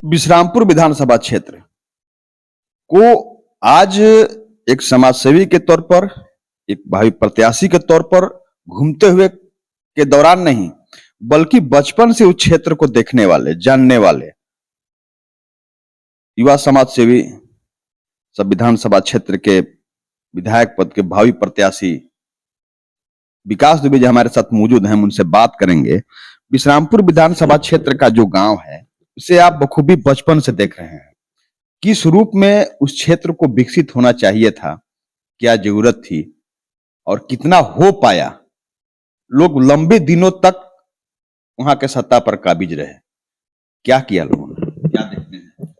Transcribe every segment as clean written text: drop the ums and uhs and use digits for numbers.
विश्रामपुर विधानसभा क्षेत्र को आज एक समाज सेवी के तौर पर, एक भावी प्रत्याशी के तौर पर घूमते हुए के दौरान नहीं, बल्कि बचपन से उस क्षेत्र को देखने वाले, जानने वाले युवा समाज सेवी सब विधानसभा क्षेत्र के विधायक पद के भावी प्रत्याशी विकास दुबे जी हमारे साथ मौजूद हैं। हम उनसे बात करेंगे। विश्रामपुर विधानसभा क्षेत्र का जो गांव है, उसे आप बखूबी बचपन से देख रहे हैं। किस रूप में उस क्षेत्र को विकसित होना चाहिए था, क्या जरूरत थी और कितना हो पाया? लोग लंबे दिनों तक वहां के सत्ता पर काबिज रहे, क्या किया लोगों ने, क्या देखते हैं?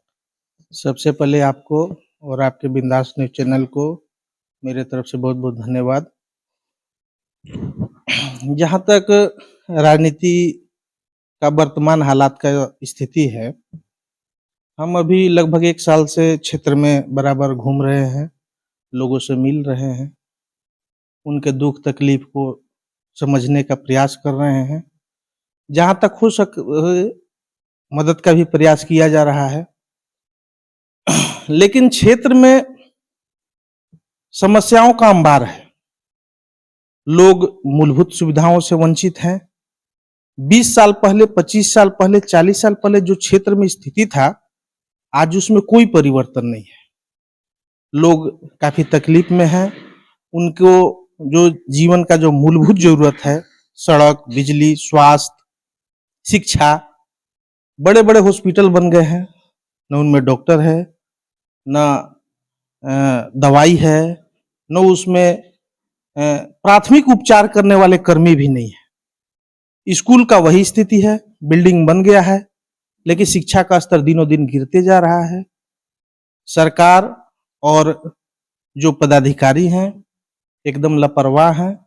सबसे पहले आपको और आपके बिंदास न्यूज चैनल को मेरे तरफ से बहुत बहुत धन्यवाद। जहां तक राजनीति का वर्तमान हालात का स्थिति है, हम अभी लगभग 1 साल से क्षेत्र में बराबर घूम रहे हैं, लोगों से मिल रहे हैं, उनके दुख तकलीफ को समझने का प्रयास कर रहे हैं। जहां तक हो मदद का भी प्रयास किया जा रहा है, लेकिन क्षेत्र में समस्याओं का अंबार है। लोग मूलभूत सुविधाओं से वंचित हैं। 20 साल पहले, 25 साल पहले, 40 साल पहले जो क्षेत्र में स्थिति था, आज उसमें कोई परिवर्तन नहीं है। लोग काफी तकलीफ में हैं। उनको जो जीवन का जो मूलभूत जरूरत है, सड़क, बिजली, स्वास्थ्य, शिक्षा, बड़े बड़े हॉस्पिटल बन गए हैं, न उनमें डॉक्टर है, न दवाई है, न उसमें प्राथमिक उपचार करने वाले कर्मी भी नहीं है। स्कूल का वही स्थिति है, बिल्डिंग बन गया है, लेकिन शिक्षा का स्तर दिनों दिन गिरते जा रहा है। सरकार और जो पदाधिकारी हैं एकदम लापरवाह हैं।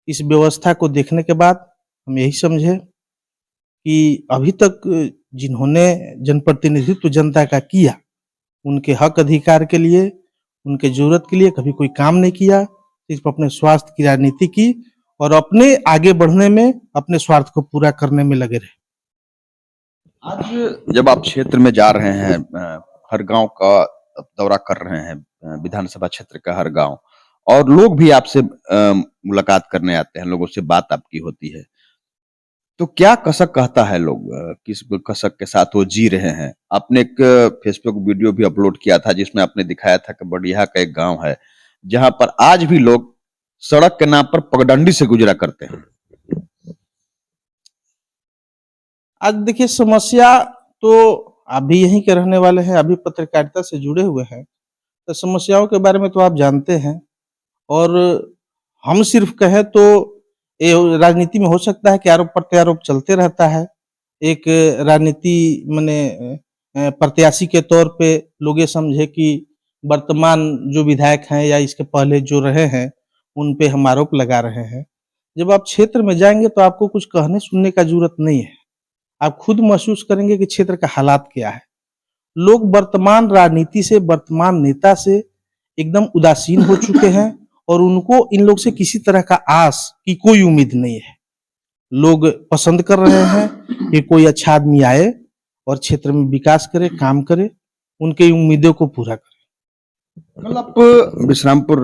इस व्यवस्था को देखने के बाद हम यही समझे कि अभी तक जिन्होंने जनप्रतिनिधित्व जनता का किया, उनके हक अधिकार के लिए, उनके जरूरत के लिए कभी कोई काम नहीं किया। सिर्फ अपने स्वार्थ की राजनीति की और अपने आगे बढ़ने में, अपने स्वार्थ को पूरा करने में लगे रहे। आज जब आप क्षेत्र में जा रहे हैं, हर गांव का दौरा कर रहे हैं, विधानसभा क्षेत्र का हर गांव, और लोग भी आपसे मुलाकात करने आते हैं, लोगों से बात आपकी होती है, तो क्या कसक कहता है लोग, किस कसक के साथ वो जी रहे हैं? आपने एक फेसबुक वीडियो भी अपलोड किया था जिसमें आपने दिखाया था कि बढ़िया का एक गांव है जहां पर आज भी लोग सड़क के नाम पर पगडंडी से गुजरा करते हैं। आज देखिए, समस्या तो आप भी यहीं के रहने वाले हैं, अभी पत्रकारिता से जुड़े हुए हैं, तो समस्याओं के बारे में तो आप जानते हैं। और हम सिर्फ कहें तो ये राजनीति में हो सकता है कि आरोप प्रत्यारोप चलते रहता है। एक राजनीति माने प्रत्याशी के तौर पे लोग ये समझे कि वर्तमान जो विधायक हैं या इसके पहले जो रहे हैं, उन पे हम आरोप लगा रहे हैं। जब आप क्षेत्र में जाएंगे तो आपको कुछ कहने सुनने का जरूरत नहीं है, आप खुद महसूस करेंगे कि क्षेत्र का हालात क्या है। लोग वर्तमान राजनीति से, वर्तमान नेता से एकदम उदासीन हो चुके हैं और उनको इन लोग से किसी तरह का आस की कोई उम्मीद नहीं है। लोग पसंद कर रहे हैं कि कोई अच्छा आदमी आए और क्षेत्र में विकास करे, काम करे, उनके उम्मीदों को पूरा करे। कल आप विश्रामपुर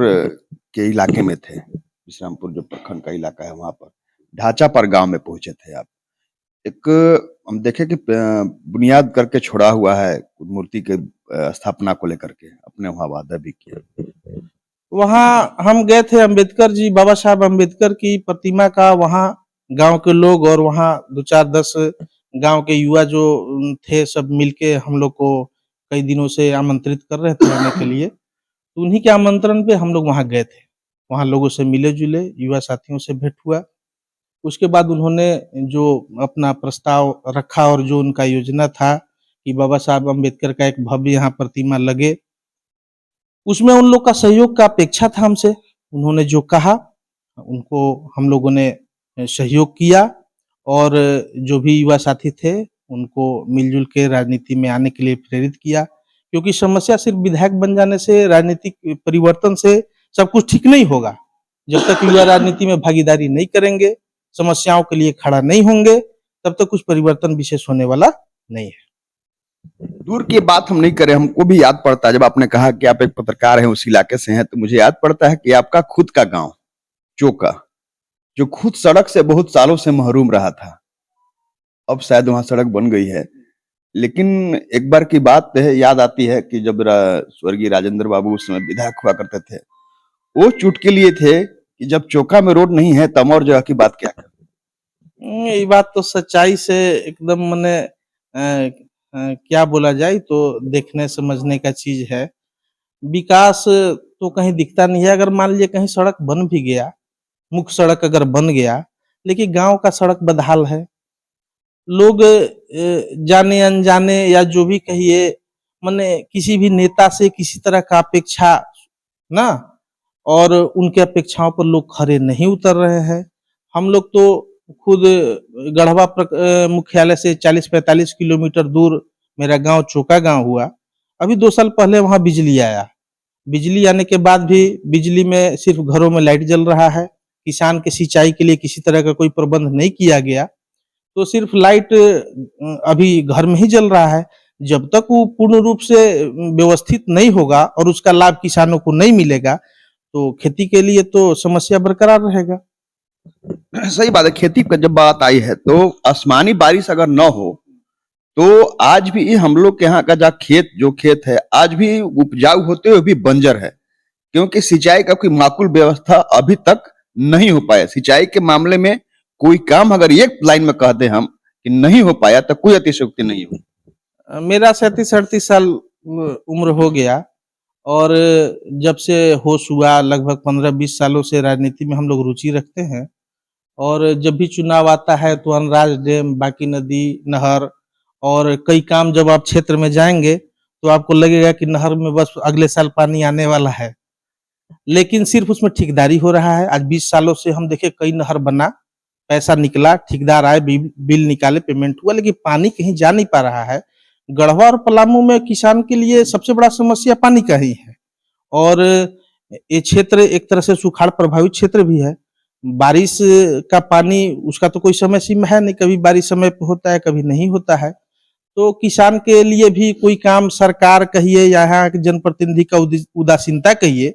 के इलाके में थे, विश्रामपुर जो प्रखंड का इलाका है, वहां पर ढांचापर गांव में पहुंचे थे आप। एक हम देखे कि बुनियाद करके छोड़ा हुआ है, मूर्ति के स्थापना को लेकर के आपने वहां वादा भी किया। वहां हम गए थे, अंबेडकर जी, बाबा साहब अंबेडकर की प्रतिमा का वहां गांव के लोग और वहां 2-4-10 गांव के युवा जो थे, सब मिलके हम लोग को कई दिनों से आमंत्रित कर रहे थे आने के लिए। तो उन्हीं के आमंत्रण पे हम लोग वहां गए थे। वहां लोगों से मिले जुले, युवा साथियों से भेंट हुआ। उसके बाद उन्होंने जो अपना प्रस्ताव रखा और जो उनका योजना था कि बाबा साहब अंबेडकर का एक भव्य यहाँ प्रतिमा लगे, उसमें उन लोग का सहयोग का अपेक्षा था हमसे। उन्होंने जो कहा, उनको हम लोगों ने सहयोग किया और जो भी युवा साथी थे, उनको मिलजुल के राजनीति में आने के लिए प्रेरित किया। क्योंकि समस्या सिर्फ विधायक बन जाने से, राजनीतिक परिवर्तन से सब कुछ ठीक नहीं होगा। जब तक युवा राजनीति में भागीदारी नहीं करेंगे, समस्याओं के लिए खड़ा नहीं होंगे, तब तक कुछ परिवर्तन विशेष होने वाला नहीं है। दूर की बात हम नहीं करें, हमको भी याद पड़ता है जब आपने कहा कि आप एक पत्रकार हैं, उस इलाके से हैं, तो मुझे याद पड़ता है कि आपका खुद का गांव चोका, जो खुद सड़क से बहुत सालों से महरूम रहा था, अब शायद वहां सड़क बन गई है। लेकिन एक बार की बात है, याद आती है कि जब स्वर्गीय राजेंद्र बाबू उस समय विधायक हुआ करते थे, वो चुटकी लिए थे कि जब चोका में रोड नहीं है तब और जगह की बात क्या करें। ये बात तो सच्चाई से एकदम मने क्या बोला जाए, तो देखने समझने का चीज है। विकास तो कहीं दिखता नहीं है। अगर मान लीजिए कहीं सड़क बन भी गया, मुख्य सड़क अगर बन गया, लेकिन गांव का सड़क बदहाल है। लोग जाने अनजाने या जो भी कहिए, माने किसी भी नेता से किसी तरह का अपेक्षा ना, और उनके अपेक्षाओं पर लोग खरे नहीं उतर रहे हैं। हम लोग तो खुद गढ़वा मुख्यालय से 40-45 किलोमीटर दूर मेरा गांव चोका गांव हुआ। अभी 2 साल पहले वहां बिजली आया। बिजली आने के बाद भी बिजली में सिर्फ घरों में लाइट जल रहा है। किसान के सिंचाई के लिए किसी तरह का कोई प्रबंध नहीं किया गया। तो सिर्फ लाइट अभी घर में ही जल रहा है। जब तक वो पूर्ण रूप से व्यवस्थित नहीं होगा और उसका लाभ किसानों को नहीं मिलेगा, तो खेती के लिए तो समस्या बरकरार रहेगा। सही बात है। खेती का जब बात आई है तो आसमानी बारिश अगर न हो तो आज भी हम लोग के यहाँ का जो खेत है आज भी उपजाऊ होते हुए भी बंजर है, क्योंकि सिंचाई का कोई माकूल व्यवस्था अभी तक नहीं हो पाया। सिंचाई के मामले में कोई काम अगर एक लाइन में कह दे हम कि नहीं हो पाया तो कोई अतिशयोक्ति नहीं हो। मेरा 37-38 साल उम्र हो गया, और जब से होश हुआ लगभग 15-20 सालों से राजनीति में हम लोग रुचि रखते हैं। और जब भी चुनाव आता है तो अनराज डैम, बाकी नदी, नहर और कई काम जब आप क्षेत्र में जाएंगे तो आपको लगेगा कि नहर में बस अगले साल पानी आने वाला है, लेकिन सिर्फ उसमें ठेकेदारी हो रहा है। आज 20 सालों से हम देखे कई नहर बना, पैसा निकला, ठेकेदार आए, बिल निकाले, पेमेंट हुआ, लेकिन पानी कहीं जा नहीं पा रहा है। गढ़वा और पलामू में किसान के लिए सबसे बड़ा समस्या पानी का ही है। और ये क्षेत्र एक तरह से सुखाड़ प्रभावित क्षेत्र भी है। बारिश का पानी, उसका तो कोई समय सीमा है नहीं, कभी बारिश समय पे होता है, कभी नहीं होता है। तो किसान के लिए भी कोई काम सरकार कहिए या यहाँ के जनप्रतिनिधि का उदासीनता कहिए,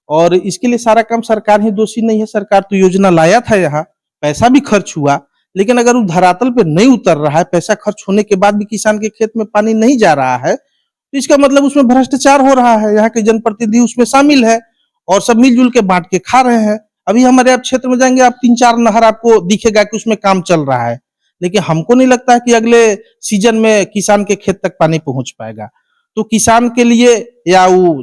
और इसके लिए सारा काम सरकार ही दोषी नहीं है। सरकार तो योजना लाया था, यहाँ पैसा भी खर्च हुआ, लेकिन अगर वो धरातल पे नहीं उतर रहा है, पैसा खर्च होने के बाद भी किसान के खेत में पानी नहीं जा रहा है, तो इसका मतलब उसमें भ्रष्टाचार हो रहा है। यहाँ के जनप्रतिनिधि उसमें शामिल है और सब मिलजुल के बांट के खा रहे हैं। अभी हमारे आप क्षेत्र में जाएंगे, आप 3-4 नहर आपको दिखेगा कि उसमें काम चल रहा है, लेकिन हमको नहीं लगता है कि अगले सीजन में किसान के खेत तक पानी पहुंच पाएगा। तो किसान के लिए या वो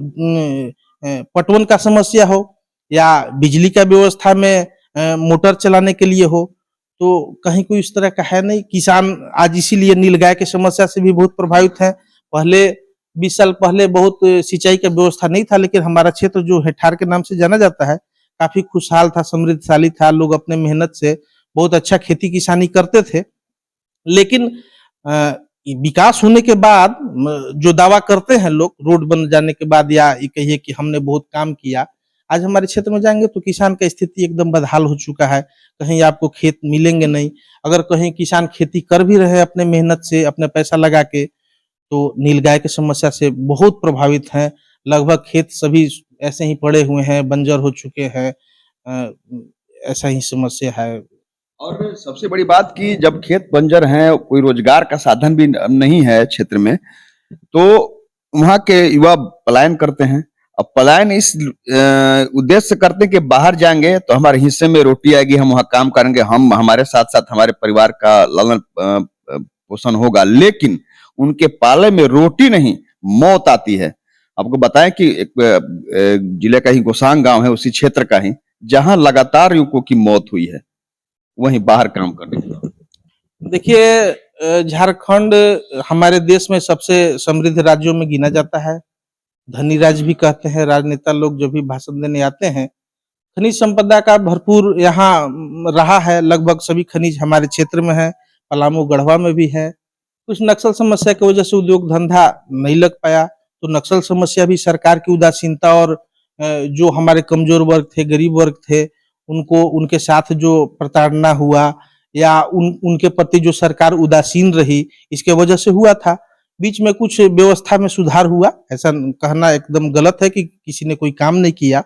पटवन का समस्या हो या बिजली का व्यवस्था में मोटर चलाने के लिए हो, तो कहीं कोई इस तरह का है नहीं। किसान आज इसीलिए नीलगाय की समस्या से भी बहुत प्रभावित है। पहले 20 साल पहले बहुत सिंचाई का व्यवस्था नहीं था, लेकिन हमारा क्षेत्र जो हेठार के नाम से जाना जाता है, काफी खुशहाल था, समृद्धशाली था। लोग अपने मेहनत से बहुत अच्छा खेती किसानी करते थे। लेकिन विकास होने के बाद जो दावा करते हैं लोग, रोड बन जाने के बाद या ये कहिए कि हमने बहुत काम किया, आज हमारे क्षेत्र में जाएंगे तो किसान का स्थिति एकदम बदहाल हो चुका है। कहीं आपको खेत मिलेंगे नहीं। अगर कहीं किसान खेती कर भी रहे अपने मेहनत से, अपने पैसा लगा के, तो नीलगाय की समस्या से बहुत प्रभावित हैं। लगभग खेत सभी ऐसे ही पड़े हुए हैं, बंजर हो चुके हैं। ऐसा ही समस्या है। और सबसे बड़ी बात कि जब खेत बंजर हैं, कोई रोजगार का साधन भी नहीं है क्षेत्र में, तो वहां के युवा पलायन करते हैं। अब पलायन इस उद्देश्य से करते हैं कि बाहर जाएंगे तो हमारे हिस्से में रोटी आएगी, हम वहां काम करेंगे, हम हमारे साथ साथ हमारे परिवार का लालन पोषण होगा। लेकिन उनके पाले में रोटी नहीं, मौत आती है। आपको बताएं कि एक जिले का ही गोसांग गांव है, उसी क्षेत्र का ही, जहां लगातार युवकों की मौत हुई है वहीं बाहर काम करने के बाद। देखिए, झारखंड हमारे देश में सबसे समृद्ध राज्यों में गिना जाता है। धनी राज्य भी कहते हैं राजनेता लोग जो भी भाषण देने आते हैं। खनिज संपदा का भरपूर यहाँ रहा है। लगभग सभी खनिज हमारे क्षेत्र में है, पलामू गढ़वा में भी है। कुछ नक्सल समस्या की वजह से उद्योग धंधा नहीं लग पाया, तो नक्सल समस्या भी सरकार की उदासीनता और जो हमारे कमजोर वर्ग थे, गरीब वर्ग थे, उनको उनके साथ जो प्रताड़ना हुआ या उनके प्रति जो सरकार उदासीन रही, इसके वजह से हुआ था। बीच में कुछ व्यवस्था में सुधार हुआ, ऐसा कहना एकदम गलत है कि किसी ने कोई काम नहीं किया।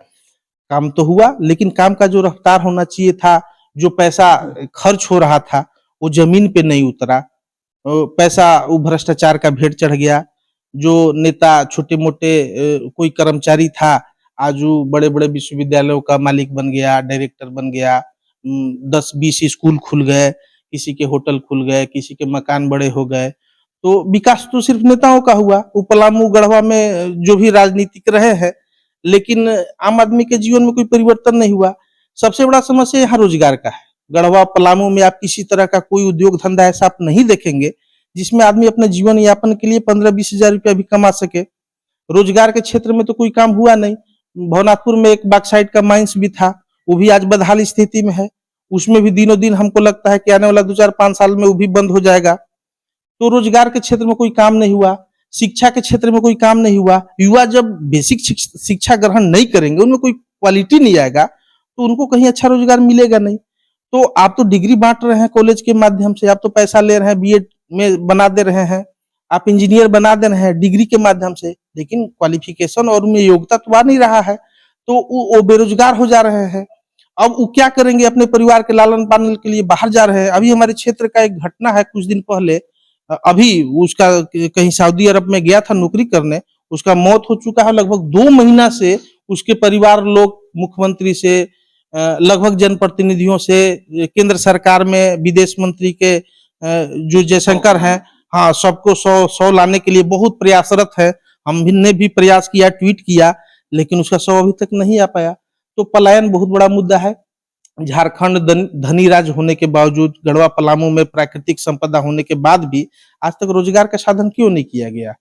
काम तो हुआ, लेकिन काम का जो रफ्तार होना चाहिए था, जो पैसा खर्च हो रहा था, वो जमीन पे नहीं उतरा। पैसा वो भ्रष्टाचार का भेंट चढ़ गया। जो नेता छोटे-मोटे कोई कर्मचारी था, आज वो बड़े-बड़े विश्वविद्यालयों का मालिक बन गया, डायरेक्टर बन गया। 10-20 स्कूल खुल गए, किसी के होटल खुल गए, किसी के मकान बड़े हो गए। तो विकास तो सिर्फ नेताओं का हुआ। वो पलामू, गढ़वा में जो भी राजनीतिक रहे हैं, लेकिन आम आदमी के जीवन में कोई परिवर्तन नहीं हुआ। सबसे बड़ा समस्या यहाँ रोजगार का है। गढ़वा, पलामू में आप किसी तरह का कोई उद्योग धंधा ऐसा आप नहीं देखेंगे जिसमें आदमी अपने जीवन यापन के लिए 15-20 हजार रुपया भी कमा सके। रोजगार के क्षेत्र में तो कोई काम हुआ नहीं। भवनाथपुर में एक बॉक्साइट का माइंस भी था, वो भी आज बदहाल स्थिति में है। उसमें भी दिनों दिन हमको लगता है कि आने वाला 2-4-5 साल में वो भी बंद हो जाएगा। तो रोजगार के क्षेत्र में कोई काम नहीं हुआ, शिक्षा के क्षेत्र में कोई काम नहीं हुआ। युवा जब बेसिक शिक्षा ग्रहण नहीं करेंगे, उनमें कोई क्वालिटी नहीं आएगा, तो उनको कहीं अच्छा रोजगार मिलेगा नहीं। तो आप तो डिग्री बांट रहे हैं कॉलेज के माध्यम से, आप तो पैसा ले रहे हैं, बीएड में बना दे रहे हैं, आप इंजीनियर बना दे रहे हैं डिग्री के माध्यम से, लेकिन क्वालिफिकेशन और उनमें योग्यता तो आ नहीं रहा है, तो वो बेरोजगार हो जा रहे हैं। अब वो क्या करेंगे? अपने परिवार के लालन पालन के लिए बाहर जा रहे हैं। अभी हमारे क्षेत्र का एक घटना है कुछ दिन पहले, अभी उसका कहीं सऊदी अरब में गया था नौकरी करने, उसका मौत हो चुका है। लगभग 2 महीना से उसके परिवार लोग मुख्यमंत्री से, लगभग जनप्रतिनिधियों से, केंद्र सरकार में विदेश मंत्री के जो जयशंकर हैं, हाँ, सबको 100 लाने के लिए बहुत प्रयासरत है। हमने भी प्रयास किया, ट्वीट किया, लेकिन उसका 100 अभी तक नहीं आ पाया। तो पलायन बहुत बड़ा मुद्दा है। झारखंड धनी राज्य होने के बावजूद, गढ़वा पलामू में प्राकृतिक संपदा होने के बाद भी आज तक रोजगार का साधन क्यों नहीं किया गया?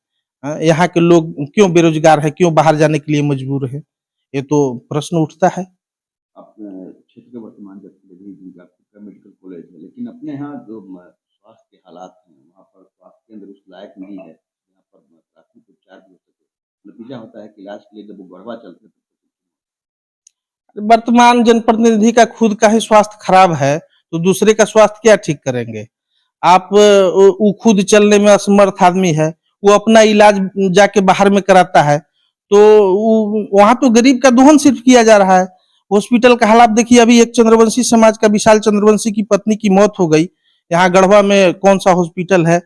यहाँ के लोग क्यों बेरोजगार है, क्यों बाहर जाने के लिए मजबूर है? ये तो प्रश्न उठता है। अपने क्षेत्र के वर्तमान मेडिकल कॉलेज है, लेकिन अपने यहाँ जो स्वास्थ्य के हालात हैं, वहाँ पर स्वास्थ्य केंद्र उस लायक नहीं है यहाँ पर प्राथमिक उपचार भी हो सके। नतीजा होता है कि इलाज के लिए जब वो गढ़वा चलते हैं वर्तमान जनप्रतिनिधि का खुद का ही स्वास्थ्य खराब है, तो दूसरे का स्वास्थ्य क्या ठीक करेंगे? आप वो खुद चलने में असमर्थ आदमी है, वो अपना इलाज जाके बाहर में कराता है, तो वहां तो गरीब का दोहन सिर्फ किया जा रहा है। हॉस्पिटल का हालात देखिए, अभी एक चंद्रवंशी समाज का विशाल चंद्रवंशी की पत्नी की मौत हो गई। यहाँ गढ़वा में कौन सा हॉस्पिटल है,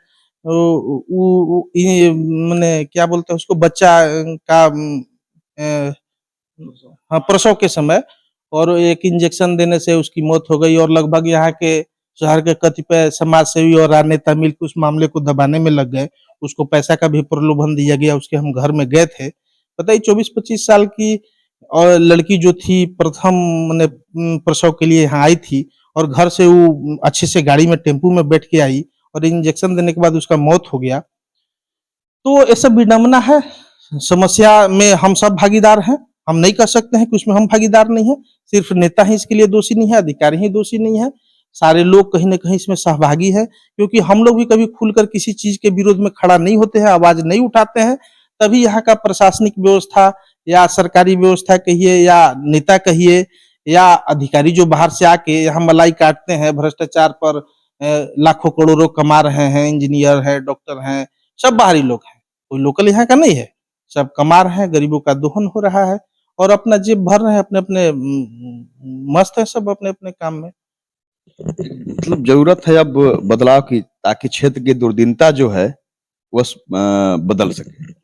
मैंने क्या बोलते हैं उसको, बच्चा का हाँ, प्रसव के समय, और एक इंजेक्शन देने से उसकी मौत हो गई। और लगभग यहाँ के शहर के कतिपय समाज सेवी और राजनेता मिलकर उस मामले को दबाने में लग गए। उसको पैसा का भी प्रलोभन दिया गया। उसके हम घर में गए थे, पता ही 24-25 साल की और लड़की जो थी, प्रथम मैंने प्रसव के लिए यहाँ आई थी, और घर से वो अच्छे से गाड़ी में, टेम्पू में बैठ के आई, और इंजेक्शन देने के बाद उसका मौत हो गया। तो ये सब विडंबना है। समस्या में हम सब भागीदार हैं। हम नहीं कह सकते हैं कि उसमें हम भागीदार नहीं है। सिर्फ नेता ही इसके लिए दोषी नहीं है, अधिकारी ही दोषी नहीं है, सारे लोग कहीं न कहीं इसमें सहभागी है। क्योंकि हम लोग भी कभी खुलकर किसी चीज के विरोध में खड़ा नहीं होते हैं, आवाज नहीं उठाते हैं, तभी यहाँ का प्रशासनिक व्यवस्था या सरकारी व्यवस्था कहिए, या नेता कहिए, या अधिकारी जो बाहर से आके यहाँ मलाई काटते हैं, भ्रष्टाचार पर लाखों करोड़ों कमा रहे हैं, इंजीनियर है, डॉक्टर हैं, सब बाहरी लोग हैं, कोई लोकल यहाँ का नहीं है, सब कमा रहे हैं, गरीबों का दोहन हो रहा है और अपना जेब भर रहे हैं, अपने अपने मस्त है सब अपने अपने काम में। मतलब जरूरत है अब बदलाव की, ताकि क्षेत्र की दुर्दिनता जो है वो बदल सके।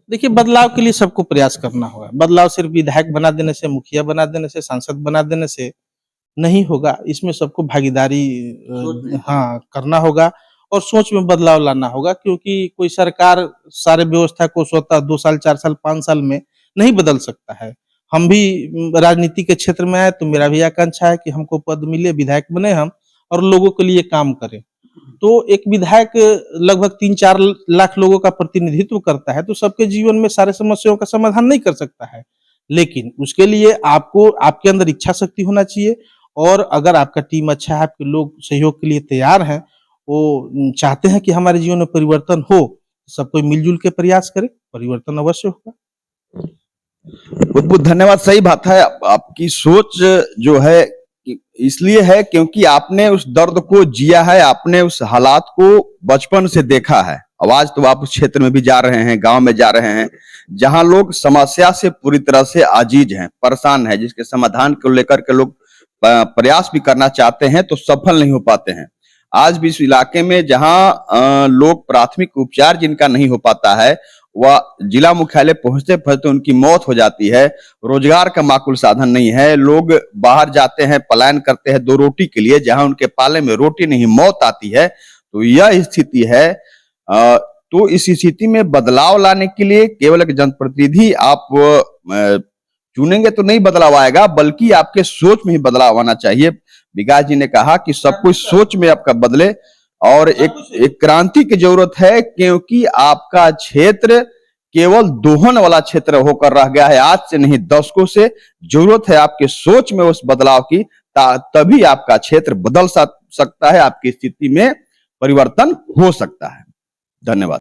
देखिए, बदलाव के लिए सबको प्रयास करना होगा। बदलाव सिर्फ विधायक बना देने से, मुखिया बना देने से, सांसद बना देने से नहीं होगा। इसमें सबको भागीदारी हाँ करना होगा और सोच में बदलाव लाना होगा, क्योंकि कोई सरकार सारे व्यवस्था को स्वतः 2 साल, 4 साल, 5 साल में नहीं बदल सकता है। हम भी राजनीति के क्षेत्र में आए तो मेरा भी आकांक्षा है कि हमको पद मिले, विधायक बने हम और लोगों के लिए काम करें। तो एक विधायक लगभग 3-4 लाख लोगों का प्रतिनिधित्व करता है, तो सबके जीवन में सारे समस्याओं का समाधान नहीं कर सकता है, लेकिन उसके लिए आपको, आपके अंदर इच्छा शक्ति होना चाहिए। और अगर आपका टीम अच्छा है, आपके लोग सहयोग के लिए तैयार हैं, वो चाहते हैं कि हमारे जीवन में परिवर्तन हो, सब कोई मिलजुल के प्रयास करे, परिवर्तन अवश्य होगा। बहुत बहुत धन्यवाद। सही बात है, आपकी सोच जो है इसलिए है क्योंकि आपने उस दर्द को जिया है, आपने उस हालात को बचपन से देखा है आवाज तो आप उस क्षेत्र में भी जा रहे हैं, गांव में जा रहे हैं, जहां लोग समस्या से पूरी तरह से आजीज हैं, परेशान हैं, जिसके समाधान को लेकर के लोग प्रयास भी करना चाहते हैं तो सफल नहीं हो पाते हैं। आज भी इस इलाके में जहां लोग प्राथमिक उपचार जिनका नहीं हो पाता है, वह जिला मुख्यालय पहुंचते पहुंचते उनकी मौत हो जाती है, रोजगार का माकूल साधन नहीं है, लोग बाहर जाते हैं, पलायन करते हैं 2 रोटी के लिए, जहां उनके पाले में रोटी नहीं मौत आती है। तो यह स्थिति है। तो इस स्थिति में बदलाव लाने के लिए केवल एक जनप्रतिनिधि आप चुनेंगे तो नहीं बदलाव आएगा, बल्कि आपके सोच में ही बदलाव आना चाहिए। विकास जी ने कहा कि सब कुछ सोच में आपका बदले और एक क्रांति की जरूरत है, क्योंकि आपका क्षेत्र केवल दोहन वाला क्षेत्र होकर रह गया है आज से नहीं, दशकों से। जरूरत है आपके सोच में उस बदलाव की, तभी आपका क्षेत्र बदल सकता है, आपकी स्थिति में परिवर्तन हो सकता है। धन्यवाद।